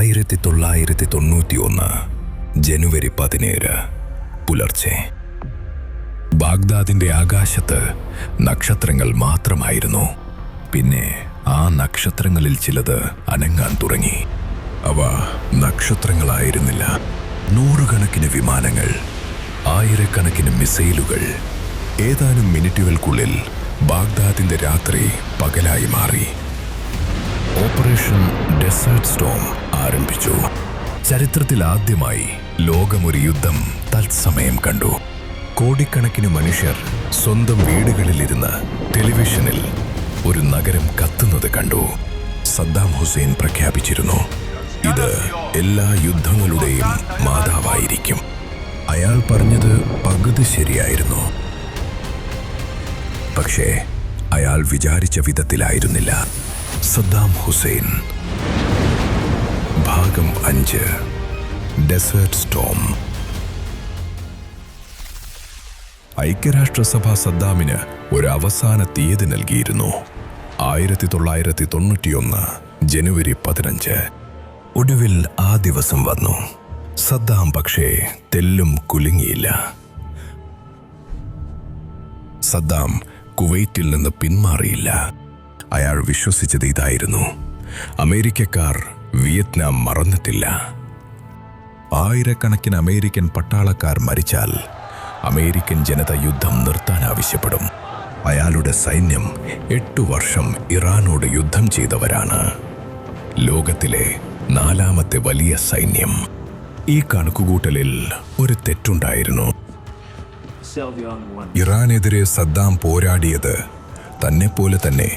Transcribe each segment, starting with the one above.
1991 ജനുവരി 17 പുലർച്ചെ. ബാഗ്ദാദിന്റെ ആകാശത്ത് നക്ഷത്രങ്ങൾ മാത്രമായിരുന്നു. പിന്നെ ആ നക്ഷത്രങ്ങളിൽ ചിലത് അനങ്ങാൻ തുടങ്ങി. അവ നക്ഷത്രങ്ങളായിരുന്നില്ല. നൂറുകണക്കിന് വിമാനങ്ങൾ, ആയിരക്കണക്കിന് മിസൈലുകൾ. ഏതാനും മിനിറ്റുകൾക്കുള്ളിൽ ബാഗ്ദാദിന്റെ രാത്രി പകലായി മാറി. ഓപ്പറേഷൻ ഡെസേർട്ട് സ്റ്റോം ആരംഭിച്ചു. ചരിത്രത്തിൽ ആദ്യമായി ലോകമൊരു യുദ്ധം തത്സമയം കണ്ടു. കോടിക്കണക്കിന് മനുഷ്യർ സ്വന്തം വീടുകളിലിരുന്ന് ടെലിവിഷനിൽ ഒരു നഗരം കത്തുന്നത് കണ്ടു. സദ്ദാം ഹുസൈൻ പ്രഖ്യാപിച്ചിരുന്നു, ഇത് എല്ലാ യുദ്ധങ്ങളുടെയും മാതാവായിരിക്കും. അയാൾ പറഞ്ഞത് പകുതി ശരിയായിരുന്നു. പക്ഷേ അയാൾ വിചാരിച്ച വിധത്തിലായിരുന്നില്ല. Saddam Hussein. ഭാഗം 5. Desert Storm. ഐക്യരാഷ്ട്രസഭ സദ്ദാമിന് ഒരു അവസാന തീയതി നൽകിയിരുന്നു. 1991 ജനുവരി 15. ഒടുവിൽ ആ ദിവസം വന്നു. സദ്ദാം പക്ഷേ തെല്ലും കുലുങ്ങിയില്ല. സദ്ദാം കുവൈറ്റിൽ നിന്ന് പിന്മാറിയില്ല. അയാൾ വിശ്വസിച്ചത് ഇതായിരുന്നു: അമേരിക്കക്കാർ വിയറ്റ്നാം മറന്നിട്ടില്ല. ആയിരക്കണക്കിന് അമേരിക്കൻ പട്ടാളക്കാർ മരിച്ചാൽ അമേരിക്കൻ ജനത യുദ്ധം നിർത്താൻ ആവശ്യപ്പെടും. അയാളുടെ സൈന്യം 8 വർഷം ഇറാനോട് യുദ്ധം ചെയ്തവരാണ്. ലോകത്തിലെ 4ാമത്തെ വലിയ സൈന്യം. ഈ കണക്കുകൂട്ടലിൽ ഒരു തെറ്റുണ്ടായിരുന്നു. ഇറാനെതിരെ സദ്ദാം പോരാടിയത് തന്നെപ്പോലെ തന്നെ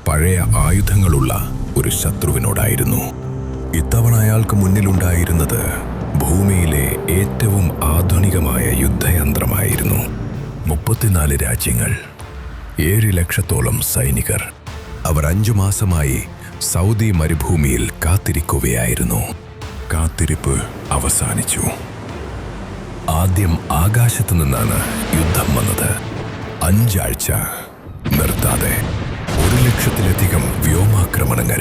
പഴയ ആയുധങ്ങളുള്ള ഒരു ശത്രുവിനോടായിരുന്നു. ഇത്തവണ അയാൾക്ക് മുന്നിലുണ്ടായിരുന്നത് ഭൂമിയിലെ ഏറ്റവും ആധുനികമായ യുദ്ധയന്ത്രമായിരുന്നു. 34 രാജ്യങ്ങൾ, 7 ലക്ഷത്തോളം സൈനികർ. അവർ 5 മാസമായി സൗദി മരുഭൂമിയിൽ കാത്തിരിക്കുകയായിരുന്നു. കാത്തിരിപ്പ് അവസാനിച്ചു. ആദ്യം ആകാശത്തു നിന്നാണ് യുദ്ധം വന്നത്. 5 ആഴ്ച നിർത്താതെ 1 ലക്ഷത്തിലധികം വ്യോമാക്രമണങ്ങൾ.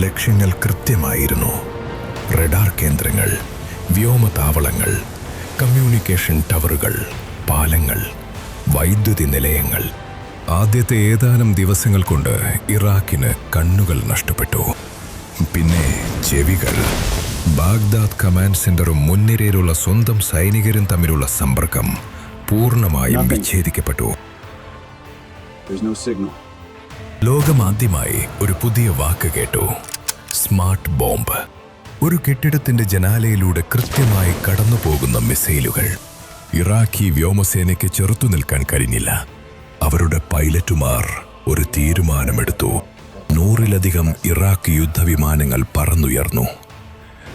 ലക്ഷ്യങ്ങൾ കൃത്യമായിരുന്നു: റഡാർ കേന്ദ്രങ്ങൾ, വ്യോമതാവളങ്ങൾ, കമ്മ്യൂണിക്കേഷൻ ടവറുകൾ, പാലങ്ങൾ, വൈദ്യുതി നിലയങ്ങൾ. ആദ്യത്തെ ഏതാനും ദിവസങ്ങൾ കൊണ്ട് ഇറാഖിന് കണ്ണുകൾ നഷ്ടപ്പെട്ടു. പിന്നെ ചെവികൾ. ബാഗ്ദാദ് കമാൻഡ് സെന്ററും മുൻനിരയിലുള്ള സ്വന്തം സൈനികരും തമ്മിലുള്ള സമ്പർക്കം പൂർണ്ണമായും വിച്ഛേദിക്കപ്പെട്ടു. ലോകമാദ്യമായി ഒരു പുതിയ വാക്ക് കേട്ടു: സ്മാർട്ട് ബോംബ്. ഒരു കെട്ടിടത്തിന്റെ ജനാലയിലൂടെ കൃത്യമായി കടന്നുപോകുന്ന മിസൈലുകൾ. ഇറാഖി വ്യോമസേനയ്ക്ക് ചെറുത്തു നിൽക്കാൻ കഴിഞ്ഞില്ല. അവരുടെ പൈലറ്റുമാർ ഒരു തീരുമാനമെടുത്തു. 100-ലധികം ഇറാഖ് യുദ്ധവിമാനങ്ങൾ പറന്നുയർന്നു.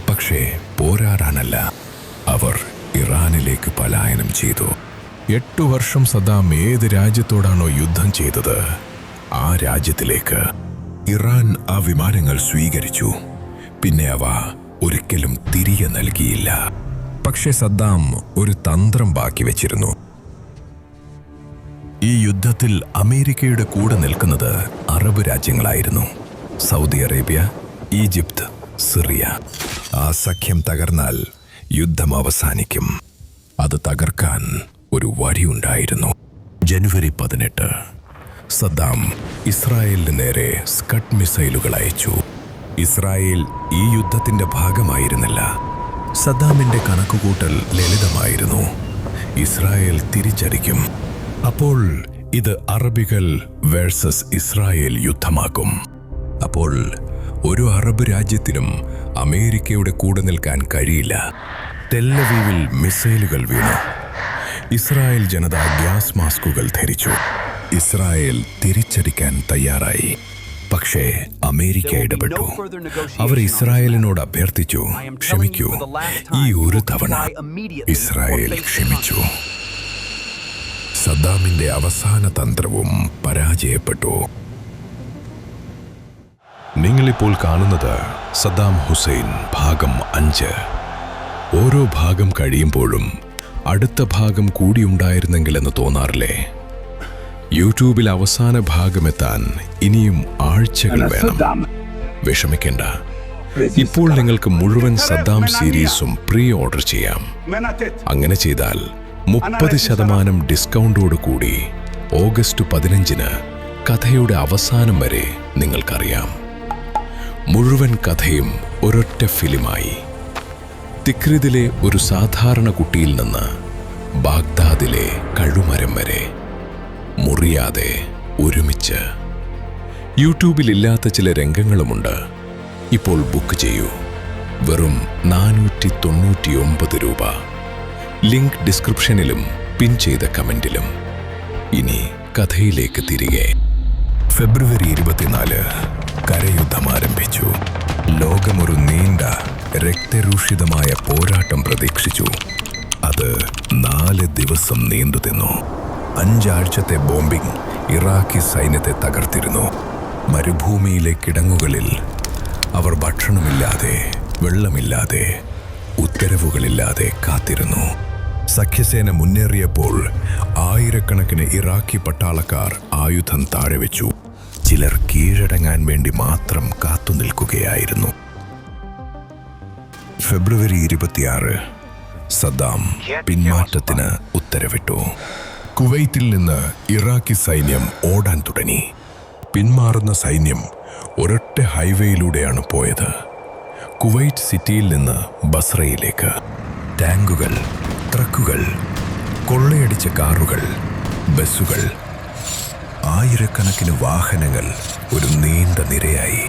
പക്ഷേ പോരാടാനല്ല, അവർ ഇറാനിലേക്ക് പലായനം ചെയ്തു. 8 വർഷം സദ്ദാം ഏത് രാജ്യത്തോടാണോ യുദ്ധം ചെയ്തത്, ആ രാജ്യത്തിലേക്ക്. ഇറാൻ ആ വിമാനങ്ങൾ സ്വീകരിച്ചു. പിന്നെ അവ ഒരിക്കലും തിരികെ നൽകിയില്ല. പക്ഷേ സദ്ദാം ഒരു തന്ത്രം ബാക്കി വെച്ചിരുന്നു. ഈ യുദ്ധത്തിൽ അമേരിക്കയുടെ കൂടെ നിൽക്കുന്നത് അറബ് രാജ്യങ്ങളായിരുന്നു: സൗദി അറേബ്യ, ഈജിപ്ത്, സിറിയ. ആ സഖ്യം തകർന്നാൽ യുദ്ധം അവസാനിക്കും. അത് തകർക്കാൻ ഒരു വഴിയുണ്ടായിരുന്നു. ജനുവരി 18 സദ്ദാം ഇസ്രായേലിന് നേരെ സ്കഡ് മിസൈലുകൾ അയച്ചു. ഇസ്രായേൽ ഈ യുദ്ധത്തിന്റെ ഭാഗമായിരുന്നില്ല. സദ്ദാമിന്റെ കണക്കുകൂട്ടൽ ലളിതമായിരുന്നു: ഇസ്രായേൽ തിരിച്ചടിക്കും. അപ്പോൾ ഇത് അറബികൾ വേഴ്സസ് ഇസ്രായേൽ യുദ്ധമാക്കും. അപ്പോൾ ഒരു അറബ് രാജ്യത്തിനും അമേരിക്കയുടെ കൂടെ നിൽക്കാൻ കഴിയില്ല. ടെല്ലവീവിൽ മിസൈലുകൾ വീണു. ഇസ്രായേൽ ജനത ഗ്യാസ് മാസ്കുകൾ ധരിച്ചു. ഇസ്രായേൽ തിരിച്ചടിക്കാൻ തയ്യാറായി. പക്ഷേ അമേരിക്ക ഇടപെട്ടു. അവർ ഇസ്രായേലിനോട് അഭ്യർത്ഥിച്ചു, ക്ഷമിക്കൂ, ഈ ഒരു തവണ. ഇസ്രായേൽ ക്ഷമിച്ചു. സദ്ദാമിന്റെ അവസാന തന്ത്രവും പരാജയപ്പെട്ടു. നിങ്ങളിപ്പോൾ കാണുന്നത് സദ്ദാം ഹുസൈൻ ഭാഗം 5. ഓരോ ഭാഗം കഴിയുമ്പോഴും അടുത്ത ഭാഗം കൂടിയുണ്ടായിരുന്നെങ്കിലെന്ന് തോന്നാറില്ലേ? യൂട്യൂബിൽ അവസാന ഭാഗമെത്താൻ ഇനിയും ആഴ്ചകൾ വേണം. വിഷമിക്കേണ്ട, ഇപ്പോൾ നിങ്ങൾക്ക് മുഴുവൻ സദ്ദാം സീരീസും പ്രീ ഓർഡർ ചെയ്യാം. അങ്ങനെ ചെയ്താൽ 30% ഡിസ്കൗണ്ടോട് കൂടി ഓഗസ്റ്റ് 15-ന് കഥയുടെ അവസാനം വരെ നിങ്ങൾക്കറിയാം. മുഴുവൻ കഥയും ഒരൊറ്റ ഫിലിമായി. തിക്രിതിലെ ഒരു സാധാരണ കുട്ടിയിൽ നിന്ന് ബാഗ്ദാദിലെ കഴുമരം വരെ മുറിയാതെ ഒരുമിച്ച്. യൂട്യൂബിലില്ലാത്ത ചില രംഗങ്ങളുമുണ്ട്. ഇപ്പോൾ ബുക്ക് ചെയ്യൂ. വെറും 499 രൂപ. ലിങ്ക് ഡിസ്ക്രിപ്ഷനിലും പിൻ ചെയ്ത കമന്റിലും. ഇനി കഥയിലേക്ക് തിരികെ. ഫെബ്രുവരി 24 കരയുദ്ധം ആരംഭിച്ചു. ലോകമൊരു നീണ്ട രക്തരൂഷിതമായ പോരാട്ടം പ്രതീക്ഷിച്ചു. അത് 4 ദിവസം നീണ്ടുനിന്നു. 5 ആഴ്ചത്തെ ബോംബിംഗ് ഇറാഖി സൈന്യത്തെ തകർത്തിരുന്നു. മരുഭൂമിയിലെ കിടങ്ങുകളിൽ അവർ ഭക്ഷണമില്ലാതെ, വെള്ളമില്ലാതെ, ഉത്തരവുകളില്ലാതെ കാത്തിരുന്നു. സഖ്യസേന മുന്നേറിയപ്പോൾ ആയിരക്കണക്കിന് ഇറാഖി പട്ടാളക്കാർ ആയുധം താഴെ വെച്ചു. ചിലർ കീഴടങ്ങാൻ വേണ്ടി മാത്രം കാത്തുനിൽക്കുകയായിരുന്നു. ഫെബ്രുവരി 26 സദ്ദാം പിന്മാറ്റത്തിന് ഉത്തരവിട്ടു. കുവൈത്തിൽ നിന്ന് ഇറാഖി സൈന്യം ഓടാൻ തുടങ്ങി. പിന്മാറുന്ന സൈന്യം ഒരൊറ്റ ഹൈവേയിലൂടെയാണ് പോയത്. കുവൈറ്റ് സിറ്റിയിൽ നിന്ന് ബസ്രയിലേക്ക്. ടാങ്കുകൾ, ട്രക്കുകൾ, കൊള്ളയടിച്ച കാറുകൾ, ബസ്സുകൾ, ആയിരക്കണക്കിന് വാഹനങ്ങൾ ഒരു നീണ്ട നിരയായി.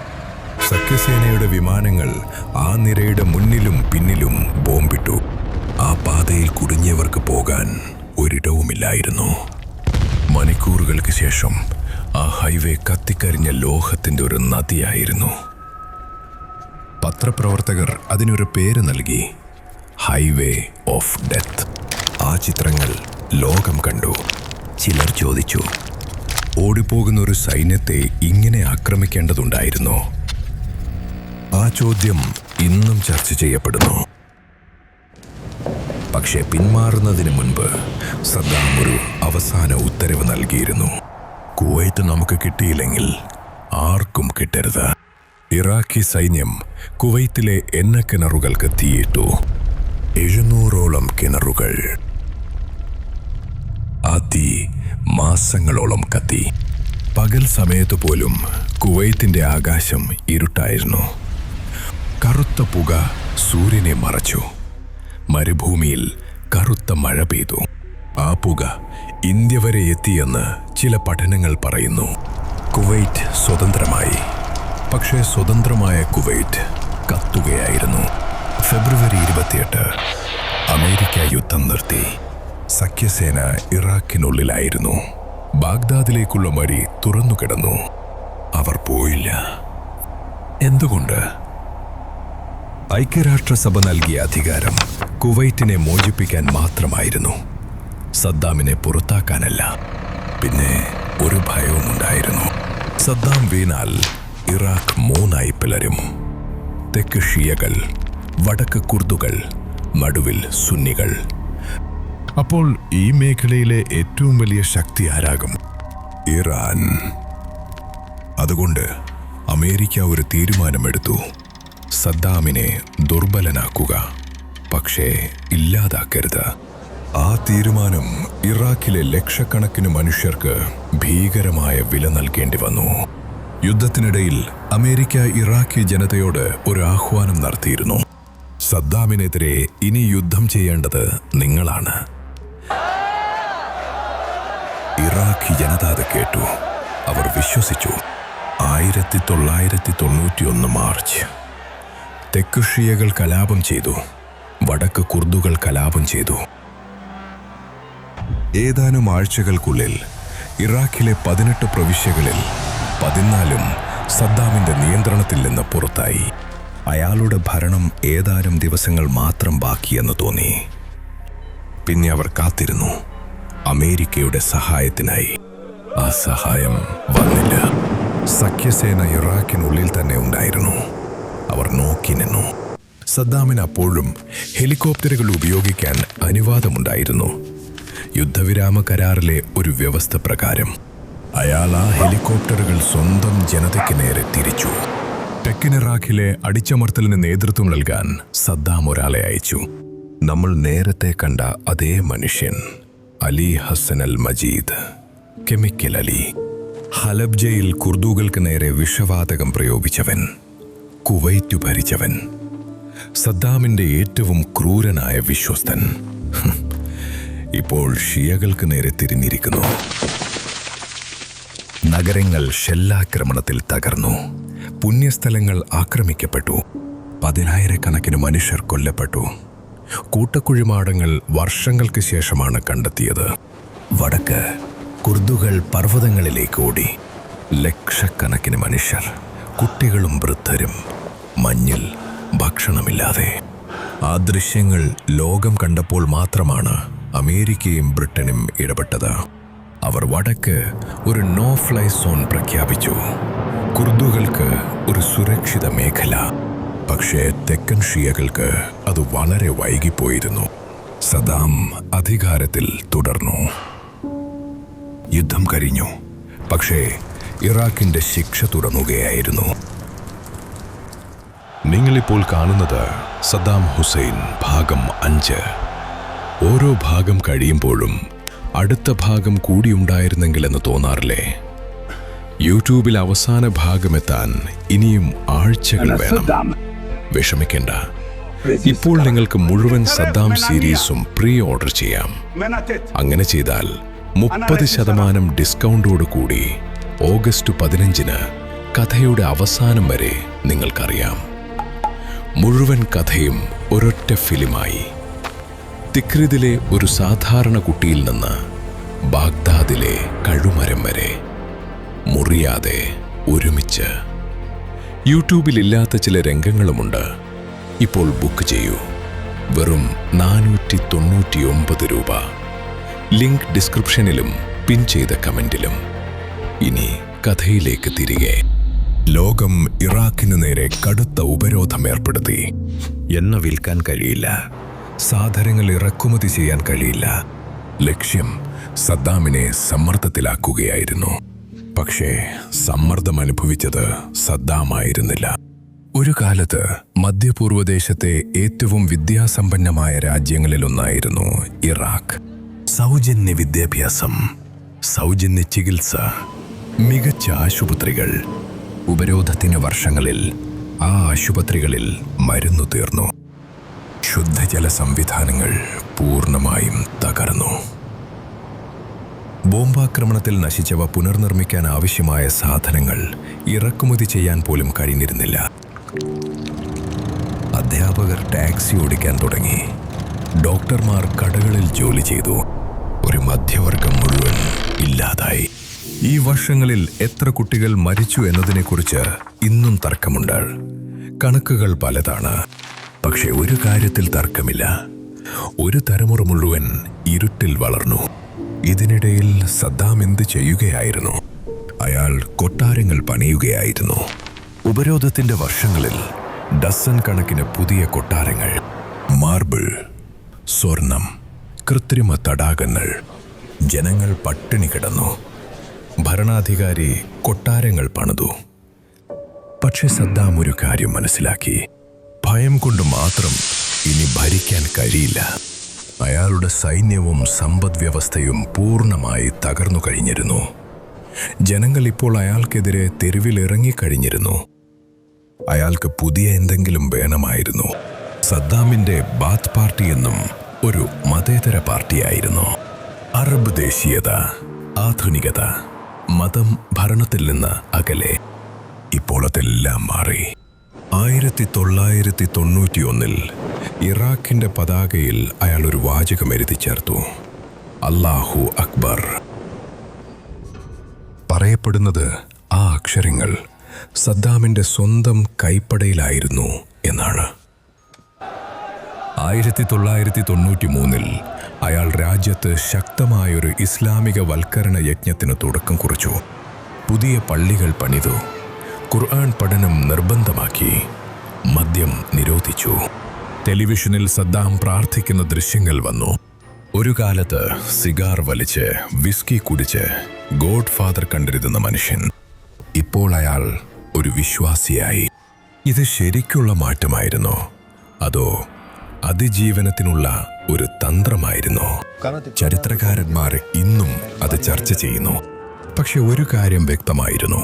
സഖ്യസേനയുടെ വിമാനങ്ങൾ ആ നിരയുടെ മുന്നിലും പിന്നിലും ബോംബിട്ടു. ആ പാതയിൽ കുടുങ്ങിയവർക്ക് പോകാൻ ഒരിടവുമില്ലായിരുന്നു. മണിക്കൂറുകൾക്ക് ശേഷം ആ ഹൈവേ കത്തിക്കരിഞ്ഞ ലോഹത്തിന്റെ ഒരു നദിയായിരുന്നു. പത്രപ്രവർത്തകർ അതിനൊരു പേര് നൽകി, ഹൈവേ ഓഫ് ഡെത്ത്. ആ ചിത്രങ്ങൾ ലോകം കണ്ടു. ചിലർ ചോദിച്ചു, ഓടിപ്പോകുന്ന ഒരു സൈന്യത്തെ ഇങ്ങനെ ആക്രമിക്കേണ്ടതുണ്ടായിരുന്നോ? ആ ചോദ്യം ഇന്നും ചർച്ച ചെയ്യപ്പെടുന്നു. പക്ഷേ പിന്മാറുന്നതിന് മുൻപ് സദ്ദാം ഒരു അവസാന ഉത്തരവ് നൽകിയിരുന്നു. കുവൈറ്റ് നമുക്ക് കിട്ടിയില്ലെങ്കിൽ ആർക്കും കിട്ടരുത്. ഇറാഖി സൈന്യം കുവൈത്തിലെ എണ്ണക്കിണറുകൾക്ക് തീയിട്ടു. 700ഓളം കിണറുകൾ. ആ തീ മാസങ്ങളോളം കത്തി. പകൽ സമയത്ത് പോലും കുവൈത്തിന്റെ ആകാശം ഇരുട്ടായിരുന്നു. കറുത്ത പുക സൂര്യനെ മറച്ചു. മരുഭൂമിയിൽ കറുത്ത മഴ പെയ്തു. ആ പുക ഇന്ത്യ വരെ എത്തിയെന്ന് ചില പഠനങ്ങൾ പറയുന്നു. കുവൈറ്റ് സ്വതന്ത്രമായി. പക്ഷേ സ്വതന്ത്രമായ കുവൈറ്റ് കത്തുകയായിരുന്നു. ഫെബ്രുവരി 28 അമേരിക്ക യുദ്ധം നിർത്തി. സഖ്യസേന ഇറാഖിനുള്ളിലായിരുന്നു. ബാഗ്ദാദിലേക്കുള്ള വഴി തുറന്നുകിടന്നു. അവർ പോയില്ല. എന്തുകൊണ്ട്? ഐക്യരാഷ്ട്രസഭ നൽകിയ അധികാരം കുവൈറ്റിനെ മോചിപ്പിക്കാൻ മാത്രമായിരുന്നു, സദ്ദാമിനെ പുറത്താക്കാനല്ല. പിന്നെ ഒരു ഭയവുമുണ്ടായിരുന്നു. സദ്ദാം വീണാൽ ഇറാഖ് 3 പിളരും. തെക്ക് ഷിയകൾ, വടക്ക് കുർദുകൾ, നടുവിൽ സുന്നികൾ. അപ്പോൾ ഈ മേഖലയിലെ ഏറ്റവും വലിയ ശക്തി ആരാകും? ഇറാൻ. അതുകൊണ്ട് അമേരിക്ക ഒരു തീരുമാനമെടുത്തു. സദ്ദാമിനെ ദുർബലനാക്കുക, പക്ഷേ ഇല്ലാതാക്കരുത്. ആ തീരുമാനം ഇറാഖിലെ ലക്ഷക്കണക്കിന് മനുഷ്യർക്ക് ഭീകരമായ വില നൽകേണ്ടി വന്നു. യുദ്ധത്തിനിടയിൽ അമേരിക്ക ഇറാഖി ജനതയോട് ഒരു ആഹ്വാനം നടത്തിയിരുന്നു. സദ്ദാമിനെതിരെ ഇനി യുദ്ധം ചെയ്യേണ്ടത് നിങ്ങളാണ്. ഇറാഖി ജനത അത് കേട്ടു. അവർ വിശ്വസിച്ചു. 1991 മാർച്ച് തെക്ക് ഷിയകൾ കലാപം ചെയ്തു. വടക്ക് കുർദുകൾ കലാപം ചെയ്തു. ഏതാനും ആഴ്ചകൾക്കുള്ളിൽ ഇറാഖിലെ 18 പ്രവിശ്യകളിൽ 14 സദ്ദാമിന്റെ നിയന്ത്രണത്തിൽ നിന്ന് പുറത്തായി. അയാളുടെ ഭരണം ഏതാനും ദിവസങ്ങൾ മാത്രം ബാക്കിയെന്ന് തോന്നി. പിന്നെ അവർ കാത്തിരുന്നു അമേരിക്കയുടെ സഹായത്തിനായി. ആ സഹായം വന്നില്ല. സഖ്യസേന ഇറാഖിനുള്ളിൽ തന്നെ ഉണ്ടായിരുന്നു. അവർ നോക്കി നിന്നു. സദ്ദാമിന് അപ്പോഴും ഹെലികോപ്റ്ററുകൾ ഉപയോഗിക്കാൻ അനുവാദമുണ്ടായിരുന്നു. യുദ്ധവിരാമ കരാറിലെ ഒരു വ്യവസ്ഥ പ്രകാരം അയാൾ ആ ഹെലികോപ്റ്ററുകൾ സ്വന്തം ജനതയ്ക്ക് നേരെ തിരിച്ചു. തെക്കൻ ഇറാഖിലെ അടിച്ചമർത്തലിന് നേതൃത്വം നൽകാൻ സദ്ദാം ഒരാളെ അയച്ചു. നമ്മൾ നേരത്തെ കണ്ട അതേ മനുഷ്യൻ, അലി ഹസൻ അൽ മജീദ്, കെമിക്കൽ അലി. ഹലബ്ജയിൽ കുർദുകൾക്ക് നേരെ വിഷവാതകം പ്രയോഗിച്ചവൻ, കുവൈറ്റ് ഭരിച്ചവൻ, സദ്ദാമിന്റെ ഏറ്റവും ക്രൂരനായ വിശ്വസ്തൻ. ഇപ്പോൾ ഷിയകൾക്ക് നേരെ തിരിഞ്ഞിരിക്കുന്നു. നഗരങ്ങൾ ഷെല്ലാക്രമണത്തിൽ തകർന്നു. പുണ്യസ്ഥലങ്ങൾ ആക്രമിക്കപ്പെട്ടു. 10,000-കണക്കിന് മനുഷ്യർ കൊല്ലപ്പെട്ടു. കൂട്ടക്കുഴിമാടങ്ങൾ വർഷങ്ങൾക്ക് ശേഷമാണ് കണ്ടെത്തിയത്. വടക്ക് കുർദുകൾ പർവ്വതങ്ങളിലേക്ക് ഓടി. ലക്ഷക്കണക്കിന് മനുഷ്യർ, കുട്ടികളും വൃദ്ധരും, മഞ്ഞിൽ ഭക്ഷണമില്ലാതെ. ആ ദൃശ്യങ്ങൾ ലോകം കണ്ടപ്പോൾ മാത്രമാണ് അമേരിക്കയും ബ്രിട്ടനും ഇടപെട്ടത്. അവർ വടക്ക് ഒരു നോ ഫ്ലൈ സോൺ പ്രഖ്യാപിച്ചു, കുർദുകൾക്ക് ഒരു സുരക്ഷിത മേഖല. പക്ഷേ തെക്കൻ ഷിയകൾക്ക് അത് വളരെ വൈകിപ്പോയിരുന്നു. സദ്ദാം അധികാരത്തിൽ തുടർന്നു. യുദ്ധം കഴിഞ്ഞു, പക്ഷേ ഇറാഖിന്റെ ശിക്ഷ തുടങ്ങുകയായിരുന്നു. നിങ്ങളിപ്പോൾ കാണുന്നത് സദ്ദാം ഹുസൈൻ ഭാഗം 5. ഓരോ ഭാഗം കഴിയുമ്പോഴും അടുത്ത ഭാഗം കൂടിയുണ്ടായിരുന്നെങ്കിലെന്ന് തോന്നാറില്ലേ? യൂട്യൂബിൽ അവസാന ഭാഗമെത്താൻ ഇനിയും ആഴ്ചകൾ വേണം. വിഷമിക്കേണ്ട, ഇപ്പോൾ നിങ്ങൾക്ക് മുഴുവൻ സദ്ദാം സീരീസും പ്രീ ഓർഡർ ചെയ്യാം. അങ്ങനെ ചെയ്താൽ 30% ഡിസ്കൗണ്ടോട് കൂടി ഓഗസ്റ്റ് 15-ന് കഥയുടെ അവസാനം വരെ നിങ്ങൾക്കറിയാം. മുഴുവൻ കഥയും ഒരൊറ്റ ഫിലിമായി. തിക്രിദിലെ ഒരു സാധാരണ കുട്ടിയിൽ നിന്ന് ബാഗ്ദാദിലെ കഴുമരം വരെ, മുറിയാതെ ഒരുമിച്ച്. യൂട്യൂബിലില്ലാത്ത ചില രംഗങ്ങളുമുണ്ട്. ഇപ്പോൾ ബുക്ക് ചെയ്യൂ. വെറും 499 രൂപ. ലിങ്ക് ഡിസ്ക്രിപ്ഷനിലും പിൻ ചെയ്ത കമന്റിലും. ഇനി കഥയിലേക്ക് തിരികെ. ലോകം ഇറാഖിനു നേരെ കടുത്ത ഉപരോധം ഏർപ്പെടുത്തി. എണ്ണ വിൽക്കാൻ കഴിയില്ല, സാധനങ്ങൾ ഇറക്കുമതി ചെയ്യാൻ കഴിയില്ല. ലക്ഷ്യം സദ്ദാമിനെ സമ്മർദ്ദത്തിലാക്കുകയായിരുന്നു. പക്ഷേ സമ്മർദ്ദം അനുഭവിച്ചത് സദ്ദാമായിരുന്നില്ല. ഒരു കാലത്ത് മധ്യപൂർവ്വദേശത്തെ ഏറ്റവും വിദ്യാസമ്പന്നമായ രാജ്യങ്ങളിലൊന്നായിരുന്നു ഇറാഖ്. സൗജന്യ വിദ്യാഭ്യാസം, സൗജന്യ ചികിത്സ, മികച്ച ആശുപത്രികൾ. ഉപരോധത്തിന് വർഷങ്ങളിൽ ആ ആശുപത്രികളിൽ മരുന്നു തീർന്നു. ശുദ്ധജല സംവിധാനങ്ങൾ പൂർണ്ണമായും തകർന്നു. ബോംബാക്രമണത്തിൽ നശിച്ചവ പുനർനിർമ്മിക്കാൻ ആവശ്യമായ സാധനങ്ങൾ ഇറക്കുമതി ചെയ്യാൻ പോലും കഴിഞ്ഞിരുന്നില്ല. അധ്യാപകർ ടാക്സി ഓടിക്കാൻ തുടങ്ങി. ഡോക്ടർമാർ കടകളിൽ ജോലി ചെയ്തു. ഒരു മധ്യവർഗം മുഴുവൻ ഇല്ലാതായി. ഈ വർഷങ്ങളിൽ എത്ര കുട്ടികൾ മരിച്ചു എന്നതിനെക്കുറിച്ച് ഇന്നും തർക്കമുണ്ട്. കണക്കുകൾ പലതാണ്. പക്ഷെ ഒരു കാര്യത്തിൽ തർക്കമില്ല, ഒരു തലമുറ മുഴുവൻ ഇരുട്ടിൽ വളർന്നു. ഇതിനിടയിൽ സദ്ദാം എന്ത് ചെയ്യുകയായിരുന്നു? അയാൾ കൊട്ടാരങ്ങൾ പണിയുകയായിരുന്നു. ഉപരോധത്തിന്റെ വർഷങ്ങളിൽ ഡസൻ കണക്കിന് പുതിയ കൊട്ടാരങ്ങൾ, മാർബിൾ, സ്വർണം, കൃത്രിമ തടാകങ്ങൾ. ജനങ്ങൾ പട്ടിണി കിടന്നു. ഭരണാധികാരി കൊട്ടാരങ്ങൾ പണിതു. പക്ഷെ സദ്ദാം ഒരു കാര്യം മനസ്സിലാക്കി. ഭയം കൊണ്ട് മാത്രം ഇനി ഭരിക്കാൻ കഴിയില്ല. അയാളുടെ സൈന്യവും സമ്പദ് വ്യവസ്ഥയും പൂർണ്ണമായി തകർന്നു കഴിഞ്ഞിരുന്നു. ജനങ്ങൾ ഇപ്പോൾ അയാൾക്കെതിരെ തെരുവിലിറങ്ങിക്കഴിഞ്ഞിരുന്നു. അയാൾക്ക് പുതിയ എന്തെങ്കിലും വേണമായിരുന്നു. സദ്ദാമിന്റെ ബാത്ത് പാർട്ടി എന്നും ഒരു മതേതര പാർട്ടിയായിരുന്നു. അറബ് ദേശീയത, ആധുനികത, മതം ഭരണത്തിൽ നിന്ന് അകലെ. ഇപ്പോൾ അതെല്ലാം മാറി. 1991-ൽ ഇറാഖിന്റെ പതാകയിൽ അയാൾ ഒരു വാചകം എഴുതി ചേർത്തു: അല്ലാഹു അക്ബർ. പറയപ്പെടുന്നത് ആ അക്ഷരങ്ങൾ സദ്ദാമിന്റെ സ്വന്തം കൈപ്പടയിലായിരുന്നു എന്നാണ്. 1993-ൽ അയാൾ രാജ്യത്ത് ശക്തമായൊരു ഇസ്ലാമിക വൽക്കരണ യജ്ഞത്തിന് തുടക്കം കുറിച്ചു. പുതിയ പള്ളികൾ പണിതു, ഖുർആൻ പഠനം നിർബന്ധമാക്കി, മദ്യം നിരോധിച്ചു. ടെലിവിഷനിൽ സദ്ദാം പ്രാർത്ഥിക്കുന്ന ദൃശ്യങ്ങൾ വന്നു. ഒരു കാലത്ത് സിഗാർ വലിച്ച്, വിസ്കി കുടിച്ച് ഗോഡ് ഫാദർ കണ്ടിരുന്ന മനുഷ്യൻ ഇപ്പോൾ അയാൾ ഒരു വിശ്വാസിയായി. ഇത് ശരിക്കുള്ള മാറ്റമായിരുന്നോ അതോ അതിജീവനത്തിനുള്ള ഒരു തന്ത്രമായിരുന്നോ? ചരിത്രകാരന്മാർ ഇന്നും അത് ചർച്ച ചെയ്യുന്നു. പക്ഷെ ഒരു കാര്യം വ്യക്തമായിരുന്നു: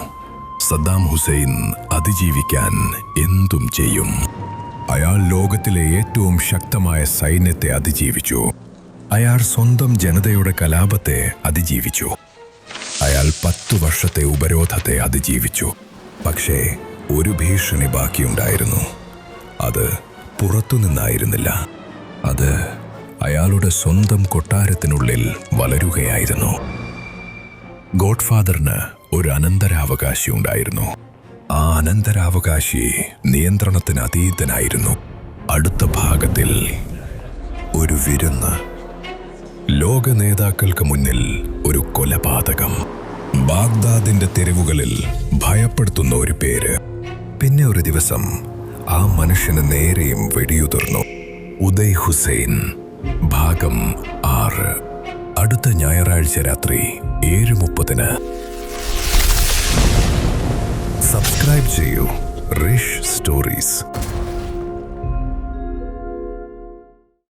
സദ്ദാം ഹുസൈൻ അതിജീവിക്കാൻ എന്തും ചെയ്യും. അയാൾ ലോകത്തിലെ ഏറ്റവും ശക്തമായ സൈന്യത്തെ അതിജീവിച്ചു. അയാൾ സ്വന്തം ജനതയുടെ കലാപത്തെ അതിജീവിച്ചു. അയാൾ 10 വർഷത്തെ ഉപരോധത്തെ അതിജീവിച്ചു. പക്ഷേ ഒരു ഭീഷണി ബാക്കിയുണ്ടായിരുന്നു. അത് പുറത്തുനിന്നായിരുന്നില്ല. അത് അയാളുടെ സ്വന്തം കൊട്ടാരത്തിനുള്ളിൽ വളരുകയായിരുന്നു. ഗോഡ്ഫാദറിന് ഒരു അനന്തരാവകാശി ഉണ്ടായിരുന്നു. ആ അനന്തരാവകാശി നിയന്ത്രണത്തിന് അതീതനായിരുന്നു. അടുത്ത ഭാഗത്തിൽ ഒരു വിരുന്ന്. ലോക നേതാക്കൾക്ക് മുന്നിൽ ഒരു കൊലപാതകം. ബാഗ്ദാദിന്റെ തെരുവുകളിൽ ഭയപ്പെടുത്തുന്ന ഒരു പേര്. പിന്നെ ഒരു ദിവസം ആ മനുഷ്യന് നേരെയും വെടിയുതിർന്നു. ഉദയ് ഹുസൈൻ ഭാഗം 6. അടുത്ത ഞായറാഴ്ച രാത്രി 7:30. സബ്സ്ക്രൈബ് ചെയ്യൂ. റിഷ് സ്റ്റോറീസ്.